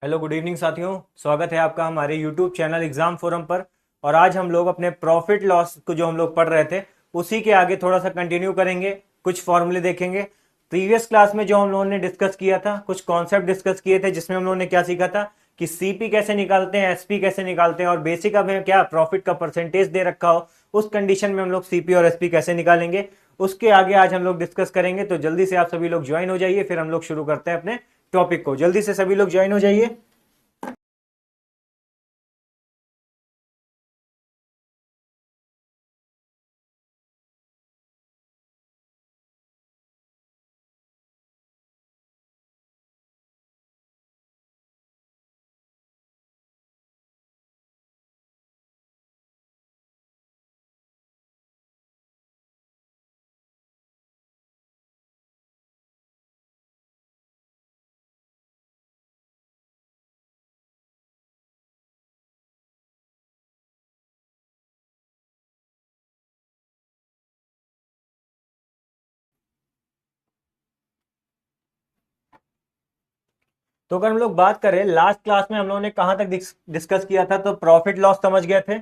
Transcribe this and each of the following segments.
Hello good evening साथियों। स्वागत है आपका हमारे यूट्यूब चैनल एग्जाम फोरम पर। और आज हम लोग अपने प्रॉफिट लॉस को जो हम लोग पढ़ रहे थे उसी के आगे थोड़ा सा कंटिन्यू करेंगे। कुछ फॉर्मूले देखेंगे। प्रीवियस क्लास में जो हम लोगों ने डिस्कस किया था, कुछ कॉन्सेप्ट डिस्कस किए थे, जिसमें हम लोगों ने क्या सीखा था कि सीपी कैसे निकालते हैं, एसपी कैसे निकालते हैं, और बेसिक हमें क्या प्रॉफिट का परसेंटेज दे रखा हो उस कंडीशन में हम लोग सीपी और एसपी कैसे निकालेंगे, उसके आगे आज हम लोग डिस्कस करेंगे। तो जल्दी से आप सभी लोग ज्वाइन हो जाइए, फिर हम लोग शुरू करते हैं अपने टॉपिक को। जल्दी से सभी लोग ज्वाइन हो जाइए। तो अगर हम लोग बात करें, लास्ट क्लास में हम लोगों ने कहां तक डिस्कस किया था, तो प्रॉफिट लॉस समझ गए थे।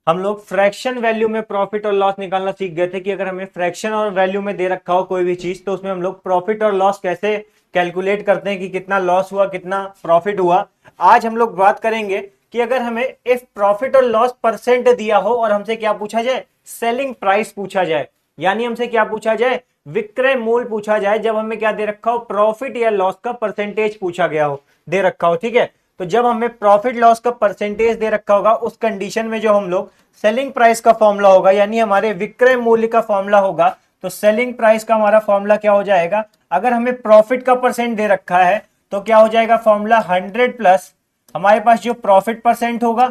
हम लोग फ्रैक्शन वैल्यू में प्रॉफिट और लॉस निकालना सीख गए थे कि अगर हमें फ्रैक्शन और वैल्यू में दे रखा हो कोई भी चीज, तो उसमें हम लोग प्रॉफिट और लॉस कैसे कैलकुलेट करते हैं कि कितना लॉस हुआ कितना प्रॉफिट हुआ। आज हम लोग बात करेंगे कि अगर हमें इफ प्रॉफिट और लॉस परसेंट दिया हो और हमसे क्या पूछा जाए, सेलिंग प्राइस पूछा जाए, यानी हमसे क्या पूछा जाए, विक्रय मूल्य पूछा जाए, जब हमें क्या दे रखा हो, प्रॉफिट या लॉस का परसेंटेज पूछा गया हो, दे रखा हो। ठीक है, तो जब हमें प्रॉफिट लॉस का परसेंटेज दे रखा होगा उस कंडीशन में जो हम लोग सेलिंग प्राइस का फॉर्मूला होगा, यानी हमारे विक्रय मूल्य का फॉर्मूला होगा, तो सेलिंग प्राइस का हमारा फॉर्मूला क्या हो जाएगा, अगर हमें प्रॉफिट का परसेंट दे रखा है तो क्या हो जाएगा फॉर्मूला 100 प्लस हमारे पास जो प्रॉफिट परसेंट होगा,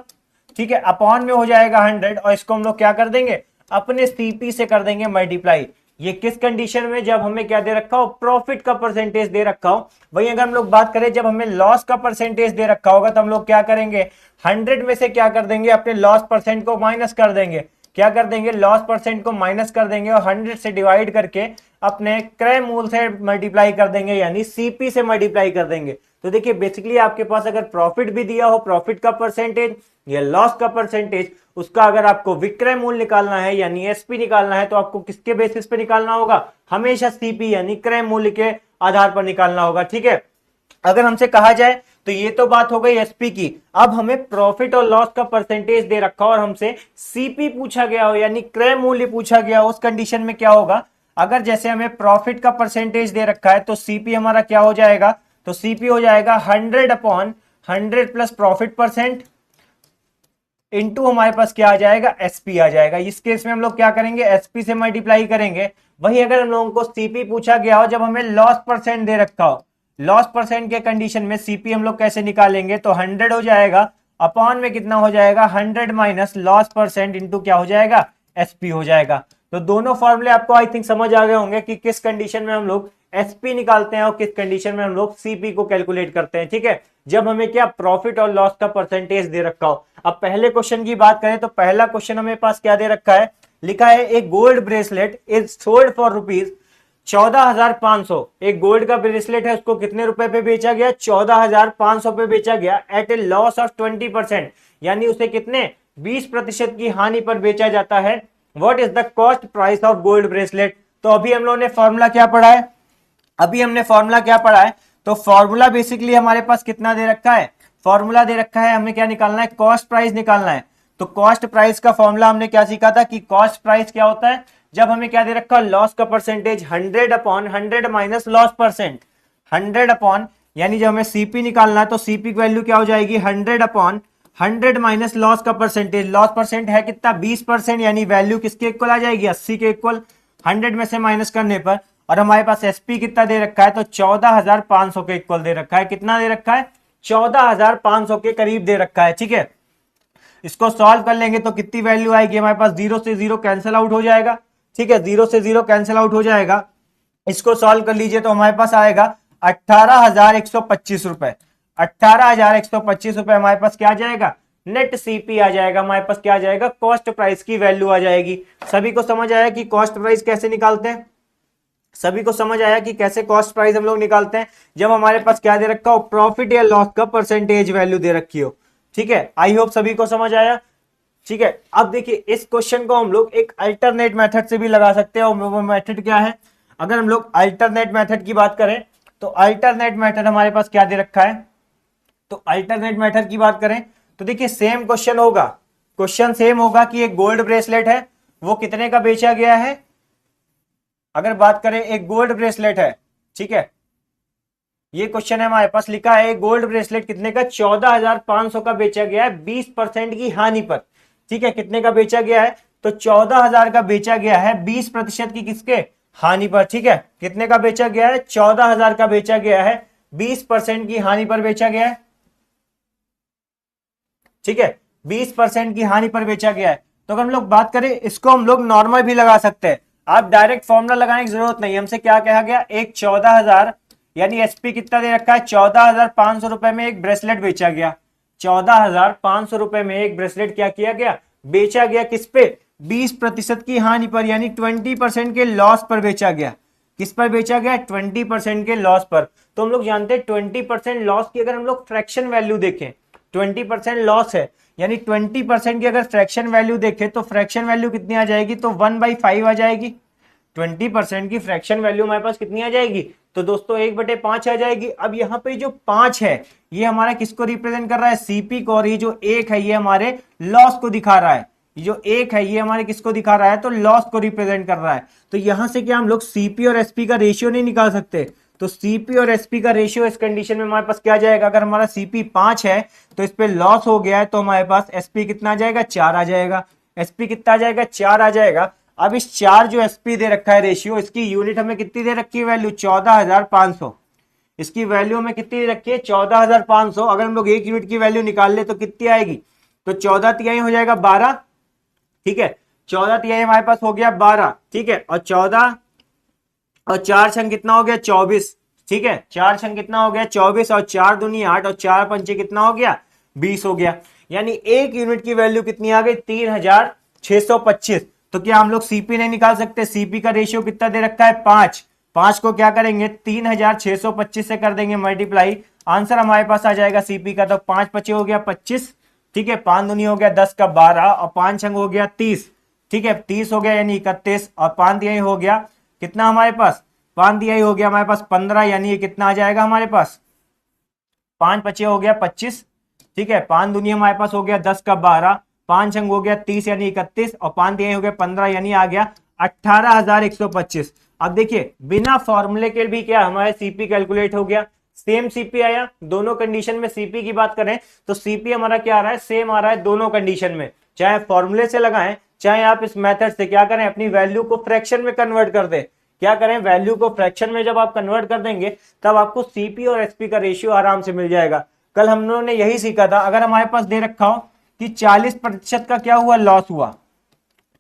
ठीक है, अपॉन में हो जाएगा 100, और इसको हम लोग क्या कर देंगे, अपने सीपी से कर देंगे मल्टीप्लाई। ये किस कंडीशन में, जब हमें क्या दे रखा हो, प्रॉफिट का परसेंटेज दे रखा हो। वही अगर हम लोग बात करें जब हमें लॉस का परसेंटेज दे रखा होगा, तो हम लोग क्या करेंगे, 100 में से क्या कर देंगे, अपने लॉस परसेंट को माइनस कर देंगे। क्या कर देंगे, लॉस परसेंट को माइनस कर देंगे और 100 से डिवाइड करके अपने क्रय मूल्य से मल्टीप्लाई कर देंगे, यानी सीपी से मल्टीप्लाई कर देंगे। तो देखिए बेसिकली आपके पास अगर प्रॉफिट भी दिया हो, प्रॉफिट का परसेंटेज या लॉस का परसेंटेज, उसका अगर आपको विक्रय मूल्य निकालना है यानी एसपी निकालना है, तो आपको किसके बेसिस पे निकालना होगा, हमेशा सीपी यानी क्रय मूल्य के आधार पर निकालना होगा। ठीक है, अगर हमसे कहा जाए तो ये तो बात हो गई एसपी की। अब हमें प्रॉफिट और लॉस का परसेंटेज दे रखा और हमसे सीपी पूछा गया हो यानी क्रय मूल्य पूछा गया हो, उस कंडीशन में क्या होगा, अगर जैसे हमें प्रॉफिट का परसेंटेज दे रखा है तो सीपी हमारा क्या हो जाएगा, तो सीपी हो जाएगा 100 upon 100 plus profit percent into हमारे पास क्या आ जाएगा, एसपी आ जाएगा। इस केस में हम लोग क्या करेंगे, एसपी से मल्टीप्लाई करेंगे। वही अगर हम लोगों को सीपी पूछा गया हो जब हमें लॉस परसेंट दे रखा हो, लॉस परसेंट के कंडीशन में सीपी हम लोग कैसे निकालेंगे, तो 100 हो जाएगा, अपॉन में कितना हो जाएगा, 100 माइनस लॉस परसेंट इंटू क्या हो जाएगा, एसपी हो जाएगा। तो दोनों फॉर्मूले आपको आई थिंक समझ आ गए होंगे कि किस कंडीशन में हम लोग एसपी निकालते हैं और किस कंडीशन में हम लोग सीपी को कैलकुलेट करते हैं। ठीक है, जब हमें क्या प्रॉफिट और लॉस का परसेंटेज दे रखा हो। अब पहले क्वेश्चन की बात करें तो पहला क्वेश्चन हमें पास क्या दे रखा है, लिखा है एक gold bracelet is sold for rupees 14,500। एक गोल्ड का ब्रेसलेट है, उसको कितने रुपए पे बेचा गया, 14,500 पे बेचा गया एट ए लॉस ऑफ 20%, यानी उसे कितने 20% की हानि पर बेचा जाता है। What is the cost price of gold bracelet. तो अभी हम लोगों ने फॉर्मूला क्या पढ़ा है, अभी हमने फॉर्मूला क्या पढ़ा है, तो फॉर्मूला बेसिकली हमारे पास कितना दे रखा है, फॉर्मूला दे रखा है, हमें क्या निकालना है, कॉस्ट प्राइस निकालना है। तो कॉस्ट प्राइस का फॉर्मूला हमने क्या सीखा था कि कॉस्ट प्राइस क्या होता है, जब हमें क्या दे रखा है, लॉस का percentage 100 upon 100 minus loss percent, 100 upon, यानी जब हमें सीपी निकालना है तो सीपी की वैल्यू क्या हो जाएगी, 100 अपॉन 100 माइनस लॉस का परसेंटेज। लॉस परसेंट है कितना, 20%, यानी वैल्यू किसके इक्वल आ जाएगी, 80 के इक्वल, 100 में से माइनस करने पर। और हमारे पास एसपी कितना दे रखा है, तो 14,500 के इक्वल दे रखा है। कितना दे रखा है, 14,500 के करीब दे रखा है। ठीक है, इसको सॉल्व कर लेंगे तो कितनी वैल्यू आएगी हमारे पास, 0 से 0 कैंसिल आउट हो जाएगा। ठीक है, 0 से 0 कैंसिल आउट हो जाएगा। इसको सॉल्व कर लीजिए तो हमारे पास आएगा 18,125 रुपए। 18,125 रुपए हमारे पास क्या आ जाएगा, नेट सीपी आ जाएगा। हमारे पास क्या आ जाएगा, कॉस्ट प्राइस की वैल्यू आ जाएगी। सभी को समझ आया कि कॉस्ट प्राइस कैसे निकालते हैं। सभी को समझ आया कि कैसे कॉस्ट प्राइस हम लोग निकालते हैं जब हमारे पास क्या दे रखा हो, प्रॉफिट या लॉस का परसेंटेज वैल्यू दे रखी हो। ठीक है, आई होप सभी को समझ आया। ठीक है, अब देखिए इस क्वेश्चन को हम लोग एक अल्टरनेट मेथड से भी लगा सकते हैं, और वो मेथड क्या है, अगर हम लोग अल्टरनेट मेथड की बात करें तो अल्टरनेट मेथड हमारे पास क्या दे रखा है, तो अल्टरनेट मेथड की बात करें तो देखिए सेम क्वेश्चन होगा, क्वेश्चन सेम होगा कि एक गोल्ड ब्रेसलेट है, वो कितने का बेचा गया है, अगर बात करें एक गोल्ड ब्रेसलेट है, ठीक है, ये क्वेश्चन है हमारे पास, लिखा है गोल्ड ब्रेसलेट कितने का, 14,500 का बेचा गया है 20% की हानि पर। ठीक है, कितने का बेचा गया है, तो 14,000 का बेचा गया है 20% की किसके, हानि पर। ठीक है, कितने का बेचा गया है, 14,000 का बेचा गया है 20% की हानि पर बेचा गया है। ठीक है, 20% की हानि पर बेचा गया है। तो अगर हम लोग बात करें इसको हम लोग नॉर्मल भी लगा सकते हैं, आप डायरेक्ट फॉर्मूला लगाने की जरूरत नहीं, हमसे क्या कहा गया, एक 14,000 यानी एसपी कितना दे रखा है, 14,500 रुपए में एक ब्रेसलेट बेचा गया, 14,500 रुपए में एक ब्रेसलेट क्या किया गया, बेचा गया, किस पे, 20% की हानि पर, यानी 20% के लॉस पर बेचा गया। किस पर बेचा गया, 20% के लॉस पर। तो हम लोग जानते हैं 20% लॉस की अगर हम लोग फ्रैक्शन वैल्यू देखें, 20% लॉस है, यानी 20% की अगर फ्रैक्शन वैल्यू देखें तो फ्रैक्शन वैल्यू कितनी आ जाएगी, तो 1/5 आ जाएगी। 20% की फ्रैक्शन वैल्यू हमारे पास कितनी आ जाएगी, तो दोस्तों 1/5 आ जाएगी। अब यहाँ पे जो 5 है ये हमारा किसको रिप्रेजेंट कर रहा है, सीपी को, और ये जो 1 है ये हमारे लॉस को दिखा रहा है, जो 1 है ये हमारे किसको दिखा रहा है, तो लॉस को रिप्रेजेंट कर रहा है। तो यहां से क्या हम लोग सीपी और एसपी का रेशियो नहीं निकाल सकते, तो सीपी और एसपी का रेशियो इस कंडीशन में हमारे पास क्या आ जाएगा, अगर हमारा सीपी 5 है तो इस पे लॉस हो गया है, तो हमारे पास एसपी कितना आ जाएगा, 4 आ जाएगा। एसपी कितना आ जाएगा, 4 आ जाएगा। अब इस 4 जो एसपी दे रखा है रेशियो, इसकी यूनिट हमें कितनी दे रखी है, वैल्यू 14,500, इसकी वैल्यू हमें कितनी दे रखी है, 14,500। अगर हम लोग एक यूनिट की वैल्यू निकाल ले तो कितनी आएगी, तो 14 तिहाई हो जाएगा 12। ठीक है, 14 तिहाई हमारे पास हो गया 12। ठीक है, और 14 और 4 छंग कितना हो गया, 24। ठीक है, 4 छंग कितना हो गया, 24, और 4 दूनी 8, और 4 पंचे कितना हो गया, 20 हो गया। यानी एक यूनिट की वैल्यू कितनी आ गई, 3,625। तो क्या हम लोग सीपी नहीं निकाल सकते, सीपी का रेशियो कितना दे रखा है, 5। 5 को क्या करेंगे, 3,625 से कर देंगे मल्टीप्लाई, आंसर हमारे पास आ जाएगा सीपी का। तो 5 पचे हो गया 25, ठीक है, 5 दूनी हो गया 10 का 12, और 5 छंग हो गया 30। ठीक है, 30 हो गया यानी 31, और 5 दिहाई हो गया कितना हमारे पास, 5 दिहाई हो गया हमारे पास 15, यानी ये कितना आ जाएगा हमारे पास, 5 पचे हो गया 25। ठीक है, 5 दुनिया हमारे पास हो गया 10 का 12, 5 छंग हो गया 30 यानी 31, और 5 दिहाई हो गया 15 यानी आ गया 18,125। अब देखिए बिना फॉर्मूले के भी क्या हमारे सीपी कैलकुलेट हो गया, सेम सीपी आया दोनों कंडीशन में। सीपी की बात करें तो सीपी हमारा क्या आ रहा है, सेम आ रहा है दोनों कंडीशन में, चाहे फॉर्मूले से लगाएं चाहे आप इस मेथड से क्या करें, अपनी वैल्यू को फ्रैक्शन में कन्वर्ट कर दे। क्या करें, वैल्यू को फ्रैक्शन में जब आप कन्वर्ट कर देंगे तब आपको सीपी और एसपी का रेशियो आराम से मिल जाएगा। कल हम लोगों ने यही सीखा था, अगर हमारे पास दे रखा हो कि 40% का क्या हुआ, लॉस हुआ।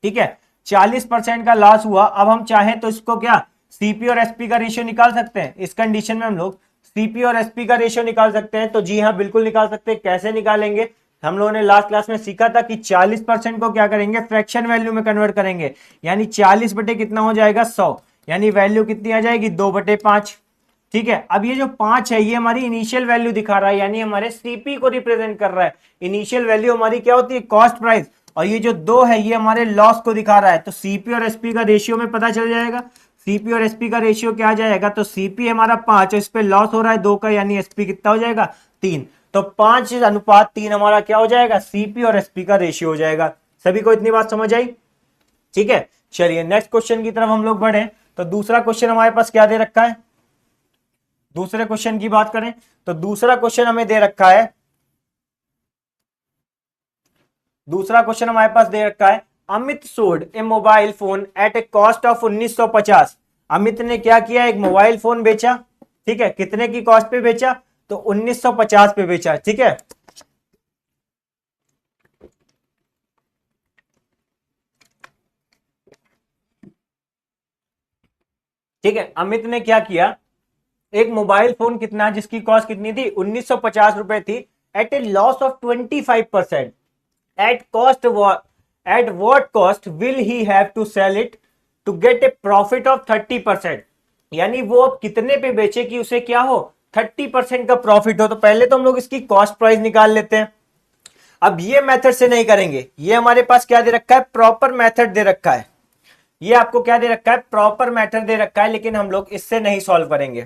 ठीक है, 40% का लॉस हुआ। अब हम चाहें तो इसको क्या, सीपी और एसपी का रेशियो निकाल सकते हैं। इस कंडीशन में हम लोग सीपी और एसपी का रेशियो निकाल सकते हैं, तो जी हाँ बिल्कुल निकाल सकते हैं। कैसे निकालेंगे, हम लोगों ने लास्ट क्लास में सीखा था कि 40% को क्या करेंगे, फ्रैक्शन वैल्यू में कन्वर्ट करेंगे, यानी 40 बटे कितना हो जाएगा, 100, यानी वैल्यू कितनी आ जाएगी, 2/5। ठीक है, अब ये जो 5 है ये हमारी इनिशियल वैल्यू दिखा रहा है, यानी हमारे सीपी को रिप्रेजेंट कर रहा है। इनिशियल वैल्यू हमारी क्या होती है, कॉस्ट प्राइस, और ये जो 2 है ये हमारे लॉस को दिखा रहा है। तो सीपी और एसपी का रेशियो में पता चल जाएगा, सीपी और एसपी का रेशियो क्या आ जाएगा, तो सीपी हमारा 5 है, इस पे लॉस हो रहा है 2 का, यानी एसपी कितना हो जाएगा, 3। तो 5:3 हमारा क्या हो जाएगा, सीपी और एसपी का रेशियो हो जाएगा। सभी को इतनी बात समझ आई। ठीक है, चलिए नेक्स्ट क्वेश्चन की तरफ हम लोग बढ़े। तो दूसरा क्वेश्चन हमारे पास क्या दे रखा है, दूसरे क्वेश्चन की बात करें तो दूसरा क्वेश्चन हमें दे रखा है, दूसरा क्वेश्चन हमारे पास दे रखा है, Amit sold a mobile phone at a cost of 1950। Amit ने क्या किया, एक मोबाइल फोन बेचा। ठीक है, कितने की कॉस्ट पे बेचा, तो 1950 पे बेचा। ठीक है, ठीक है, अमित ने क्या किया, एक मोबाइल फोन कितना, जिसकी कॉस्ट कितनी थी, 1950 रुपए थी, at a loss of 25%। At cost at what cost will he have to sell it to get a profit of 30%। यानी वो अब कितने पे बेचे कि उसे क्या हो, 30% का प्रॉफिट हो। तो पहले तो हम लोग इसकी कॉस्ट प्राइस निकाल लेते हैं। अब ये मेथड से नहीं करेंगे, ये हमारे पास क्या दे रखा है, प्रॉपर मेथड दे रखा है। ये आपको क्या दे रखा है, प्रॉपर मेथड दे रखा है, लेकिन हम लोग इससे नहीं सॉल्व करेंगे,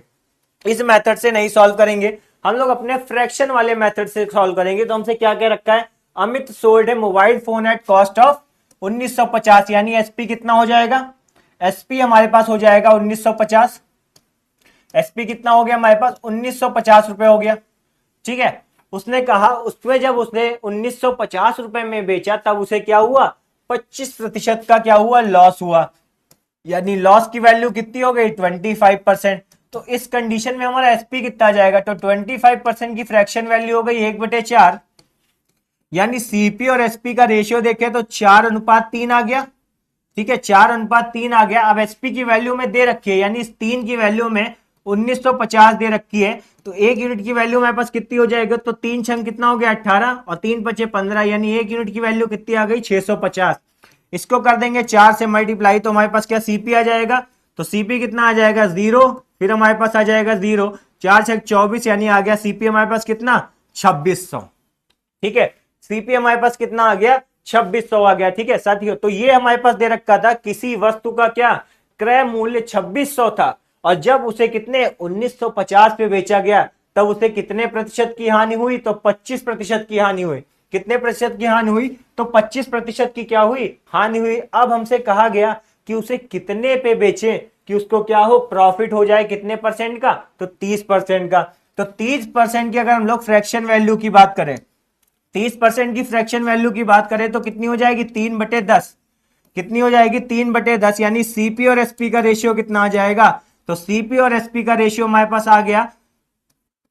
इस मेथड से नहीं सॉल्व करेंगे, हम लोग अपने फ्रैक्शन वाले मेथड से सॉल्व करेंगे। तो हमसे क्या क्या रखा है, अमित सोल्ड है mobile phone at cost of 1950, यानी एसपी कितना हो जाएगा, एसपी हमारे पास हो जाएगा 1950। एसपी कितना हो गया हमारे पास, 1950 रुपए हो गया। ठीक है, उसने कहा उसमें जब उसने 1950 रुपए में बेचा तब उसे क्या हुआ, 25% का क्या हुआ, लॉस हुआ। यानी लॉस की वैल्यू कितनी हो गई, 25%। तो इस कंडीशन में हमारा एसपी कितना आ जाएगा, तो 25% की फ्रैक्शन वैल्यू हो गई 1/4। यानी सीपी और एसपी का रेशियो देखें तो 4:3 आ गया। ठीक है, 4:3 आ गया। अब एसपी की वैल्यू में दे रखी है, यानी इस 3 की वैल्यू में 1950 दे रखी है, तो 1 यूनिट की वैल्यू हमारे पास कितनी हो जाएगी, तो 3 छंग कितना हो गया, 18 और 3 बचे 15, यानी 1 यूनिट की वैल्यू कितनी आ गई, 650। इसको कर देंगे 4 से मल्टीप्लाई, तो हमारे पास क्या सीपी आ जाएगा, तो सीपी कितना आ जाएगा, 0। फिर हमारे पास आ जाएगा 0, 4 छक 24, यानी आ गया सीपी हमारे पास कितना, 2600। ठीक है, सीपी हमारे पास कितना आ गया, 2600 आ गया। ठीक है साथियों, तो ये हमारे पास दे रखा था किसी वस्तु का क्या, क्रय मूल्य 2600 था, और जब उसे कितने 1950 पे बेचा गया तब उसे कितने प्रतिशत की हानि हुई, तो 25% की हानि हुई। कितने प्रतिशत की हानि हुई, तो 25% की क्या हुई, हानि हुई। अब हमसे कहा गया कि उसे कितने पे बेचे कि उसको क्या हो, प्रॉफिट हो जाए, कितने परसेंट का, तो 30% का। तो 30% की अगर हम लोग फ्रैक्शन वैल्यू की बात करें, 30% की फ्रैक्शन वैल्यू की बात करें तो कितनी हो जाएगी, 3/10। कितनी हो जाएगी, 3/10, यानी सीपी और एसपी का रेशियो कितना आ जाएगा, तो सीपी और एसपी का रेशियो हमारे पास आ गया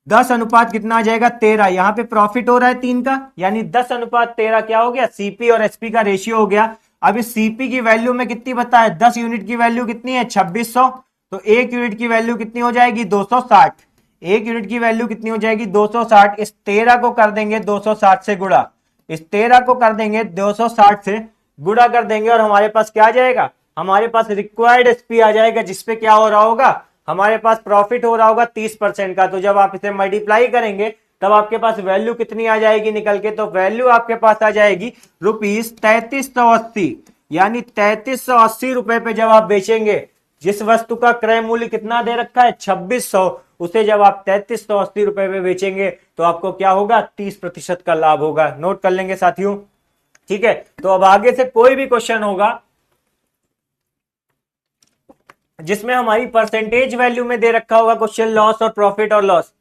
10 अनुपात कितना आ जाएगा, 13। यहां पे प्रॉफिट हो रहा है 3 का, यानी 10:13 क्या हो गया, सीपी और एसपी का रेशियो हो गया। अब इस सीपी की वैल्यू में कितनी बता है, 10 यूनिट की वैल्यू कितनी है, 2600। तो 1 यूनिट की वैल्यू कितनी हो जाएगी, 260। 1 यूनिट की वैल्यू कितनी हो जाएगी, 260। इस 13 को कर देंगे 260 से गुणा, इस 13 को कर देंगे 260 से गुणा कर देंगे, और हमारे पास क्या आ जाएगा, हमारे पास रिक्वायर्ड एसपी आ जाएगा, जिसपे क्या हो रहा होगा, हमारे पास प्रॉफिट हो रहा होगा 30% का। तो जब आप इसे मल्टीप्लाई करेंगे तब आपके पास वैल्यू कितनी आ जाएगी निकल के, तो वैल्यू आपके पास आ जाएगी ₹3380। यानी 3380 रुपए पे जब आप बेचेंगे, जिस वस्तु का क्रय मूल्य कितना दे रखा है, 2600, उसे जब आप 3380 रुपए पे बेचेंगे तो आपको क्या होगा, 30% का लाभ होगा। नोट कर लेंगे साथियों। ठीक है, तो अब आगे से कोई भी क्वेश्चन होगा जिसमें हमारी परसेंटेज वैल्यू में दे रखा होगा क्वेश्चन, लॉस और प्रॉफिट और लॉस,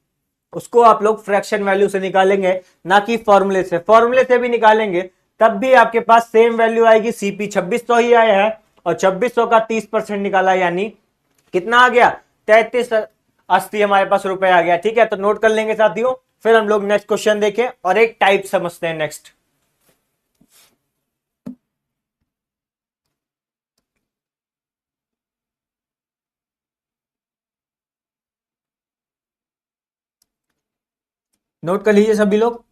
उसको आप लोग फ्रैक्शन वैल्यू से निकालेंगे, ना कि फॉर्मूले से। फॉर्मूले से भी निकालेंगे तब भी आपके पास सेम वैल्यू आएगी, सीपी 2600 ही आया है और 2600 का 30% निकाला, यानी कितना आ गया, 3380 हमारे पास रुपए आ गया। ठीक है, तो नोट कर लेंगे साथियों। फिर हम लोग नेक्स्ट क्वेश्चन देखें और एक टाइप समझते हैं नेक्स्ट। नोट कर लीजिए सभी लोग।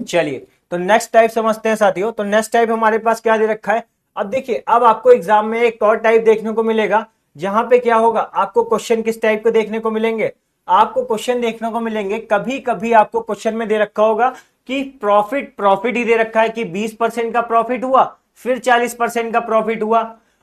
चलिए, तो नेक्स्ट टाइप समझते हैं साथियों। तो नेक्स्ट टाइप हमारे पास क्या दे रखा है, अब देखिए, अब आपको एग्जाम में एक और टाइप देखने को मिलेगा, जहां पे क्या होगा, आपको क्वेश्चन किस टाइप के देखने को मिलेंगे, आपको क्वेश्चन देखने को मिलेंगे, कभी कभी आपको क्वेश्चन में दे रखा होगा कि प्रॉफिट प्रॉफिट ही दे रखा है कि 20% का प्रॉफिट हुआ, फिर 40% का प्रॉफिट हुआ,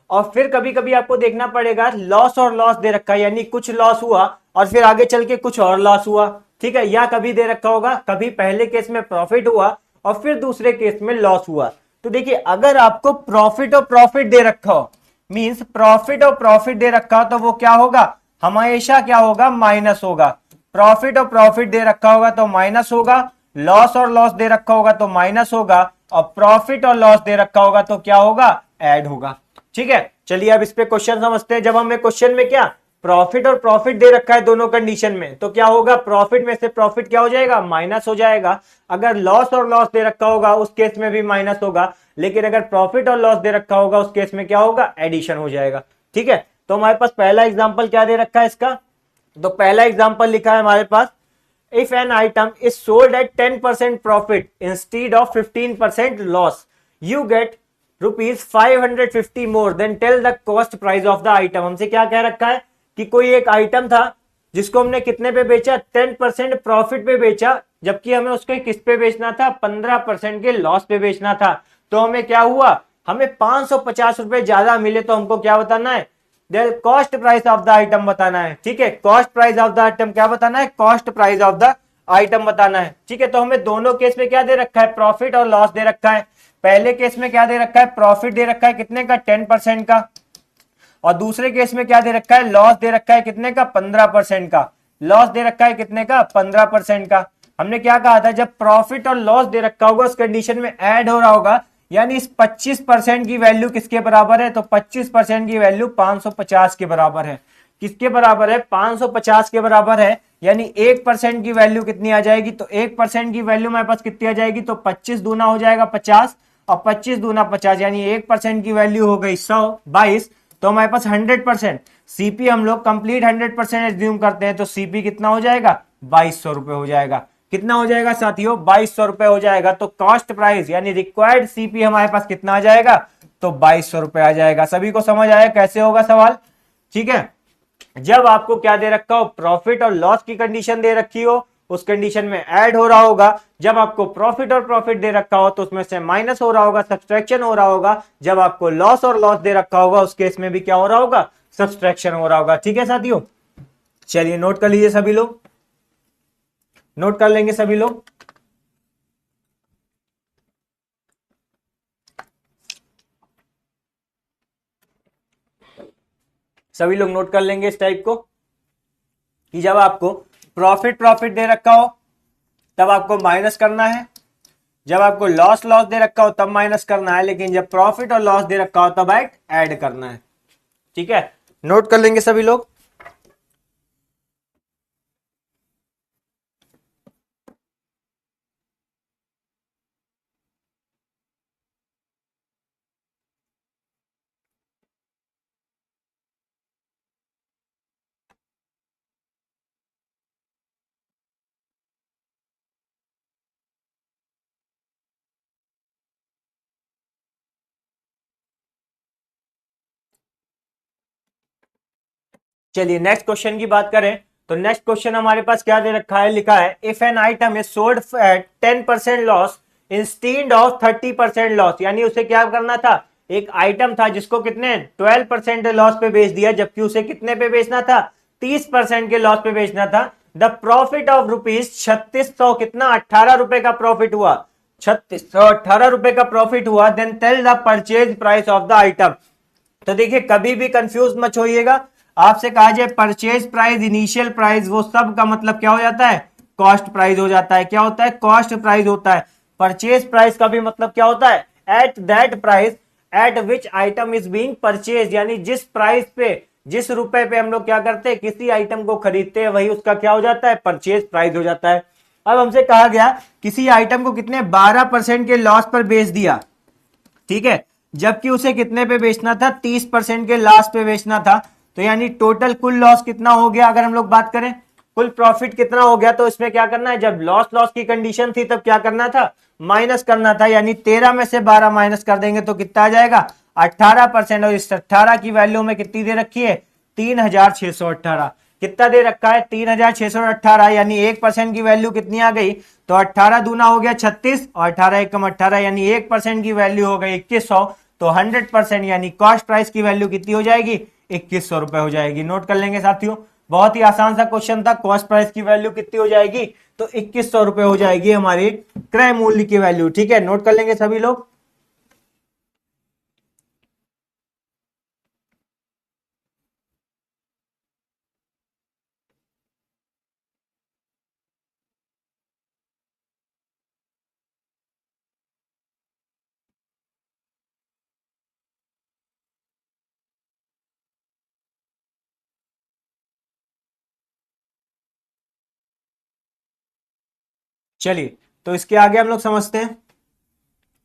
और फिर कभी कभी आपको देखना पड़ेगा लॉस और लॉस दे रखा है, यानी कुछ लॉस हुआ और फिर आगे चल के कुछ और लॉस हुआ। ठीक है, या कभी दे रखा होगा, कभी पहले केस में प्रॉफिट हुआ और फिर दूसरे केस में लॉस हुआ। तो देखिए, अगर आपको प्रॉफिट और प्रॉफिट दे रखा हो, मींस प्रॉफिट और प्रॉफिट दे रखा हो, तो वो क्या होगा, हमेशा क्या होगा, माइनस होगा। प्रॉफिट और प्रॉफिट दे रखा होगा तो माइनस होगा, लॉस और लॉस दे रखा होगा तो माइनस होगा, और प्रॉफिट और लॉस दे रखा होगा तो क्या होगा, ऐड होगा। ठीक है, चलिए अब इस पे क्वेश्चन समझते हैं। जब हमें क्वेश्चन में क्या प्रॉफिट और प्रॉफिट दे रखा है दोनों कंडीशन में, तो क्या होगा, प्रॉफिट में से प्रॉफिट क्या हो जाएगा, माइनस हो जाएगा। अगर लॉस और लॉस दे रखा होगा उस केस में भी माइनस होगा, लेकिन अगर प्रॉफिट और लॉस दे रखा होगा उस केस में क्या होगा, एडिशन हो जाएगा। ठीक है, तो हमारे पास पहला एग्जांपल क्या दे रखा है इसका, तो पहला एग्जांपल लिखा है हमारे पास, if an item is sold at 10% profit instead of 15% loss, you get ₹550 more than tell the cost price of the item. हमसे क्या कह रखा है कि कोई एक आइटम था जिसको हमने कितने पे बेचा, 10% प्रॉफिट पे बेचा, जबकि हमें उसको किस पे बेचना था, 15% के लॉस पे बेचना था। तो हमें क्या हुआ, हमें 550 रुपए ज्यादा मिले, तो हमको क्या बताना है, cost price of the item बताना है। ठीक है, cost price of the item क्या बताना है, cost price of the item बताना है। ठीक है, तो हमें दोनों केस में क्या दे रखा है, प्रॉफिट और लॉस दे रखा है। पहले केस में क्या दे रखा है, प्रॉफिट दे रखा है कितने का, 10% का, और दूसरे केस में क्या दे रखा है, लॉस दे रखा है कितने का, 15% का। लॉस दे रखा है कितने का, 15% का। हमने क्या कहा था, जब प्रॉफिट और लॉस दे रखा होगा उस कंडीशन में ऐड हो रहा होगा, यानी इस 25% की वैल्यू किसके बराबर है, तो 25% की वैल्यू 550 के बराबर है। किसके बराबर है, 550 के बराबर है, यानी 1% की वैल्यू कितनी आ जाएगी, तो 1% की वैल्यू हमारे पास कितनी आ जाएगी, तो 25 दूना हो जाएगा 50, और 25 दूना 50, यानी 1% की वैल्यू हो गई 122। तो हमारे पास 100% सीपी हम लोग कंप्लीट 100% एज्यूम करते हैं, तो सीपी कितना हो जाएगा, 2200 रुपए हो जाएगा। कितना हो जाएगा साथियों, 2200 रुपए हो जाएगा। तो कॉस्ट प्राइस यानी रिक्वायर्ड सीपी हमारे पास कितना आ जाएगा, तो 2200 रुपए आ जाएगा। सभी को समझ आया कैसे होगा सवाल। ठीक है, जब आपको क्या दे रखा हो, प्रॉफिट और लॉस की कंडीशन दे रखी हो, उस कंडीशन में ऐड हो रहा होगा। जब आपको प्रॉफिट और प्रॉफिट दे रखा हो तो उसमें से माइनस हो रहा होगा, सब्सट्रैक्शन हो रहा होगा। जब आपको लॉस और लॉस दे रखा होगा उस केस में भी क्या हो रहा होगा, सब्सट्रैक्शन हो रहा होगा। ठीक है साथियों, चलिए नोट कर लीजिए सभी लोग, नोट कर लेंगे सभी लोग। सभी लोग नोट कर लेंगे इस टाइप को कि जब आपको प्रॉफिट प्रॉफिट दे रखा हो तब आपको माइनस करना है, जब आपको लॉस लॉस दे रखा हो तब माइनस करना है, लेकिन जब प्रॉफिट और लॉस दे रखा हो तब ऐड करना है। ठीक है, नोट कर लेंगे सभी लोग। चलिए नेक्स्ट क्वेश्चन की बात करें तो नेक्स्ट क्वेश्चन हमारे पास क्या दे रखा है, लिखा है if an item is sold at 10% loss instead of 30% loss, यानी उसे क्या करना था, एक आइटम था जिसको कितने 12% लॉस पे बेच दिया, जबकि उसे कितने पे बेचना था, 30% के लॉस पे बेचना था। द प्रॉफिट ऑफ ₹3600, कितना 18 रुपए का प्रॉफिट हुआ, 3618 रुपए का प्रॉफिट हुआ। Then tell the purchase price of the item. तो देखिए कभी भी कंफ्यूज मत होइएगा, आपसे कहा जाए परचेज प्राइस, इनिशियल प्राइस, वो सब का मतलब क्या हो जाता है, कॉस्ट प्राइस हो जाता है। क्या होता है, कॉस्ट प्राइस होता है। परचेज प्राइस का भी मतलब क्या होता है, at that price at which item is being purchase, यानी जिस प्राइस पे, जिस रुपए पे हम लोग क्या करते हैं, किसी आइटम को खरीदते हैं, वही उसका क्या हो जाता है, परचेज प्राइस हो जाता है। अब हमसे कहा गया किसी आइटम को कितने 12% के लॉस पर बेच दिया, ठीक है, जबकि उसे कितने पे बेचना था, 30% के लॉस पे बेचना था। तो यानी टोटल कुल लॉस कितना हो गया, अगर हम लोग बात करें कुल प्रॉफिट कितना हो गया, तो इसमें क्या करना है, जब लॉस लॉस की कंडीशन थी तब क्या करना था, माइनस करना था। यानी 13 में से 12 माइनस कर देंगे तो कितना आ जाएगा, 18%। और इस 18 की वैल्यू में कितनी दे रखी है, 3618। कितना दे रखा है, 3618, यानी 1% की वैल्यू कितनी आ गई, तो 18 दूना हो गया 36, और 18 एकम 18, यानी 1% की वैल्यू हो गई 2100। तो 100% यानी कॉस्ट प्राइस की वैल्यू कितनी हो जाएगी, 2100 रुपए हो जाएगी। नोट कर लेंगे साथियों, बहुत ही आसान सा क्वेश्चन था। कॉस्ट प्राइस की वैल्यू कितनी हो जाएगी, तो 2100 रुपए हो जाएगी हमारी क्रय मूल्य की वैल्यू। ठीक है, नोट कर लेंगे सभी लोग। चलिए तो इसके आगे हम लोग समझते हैं।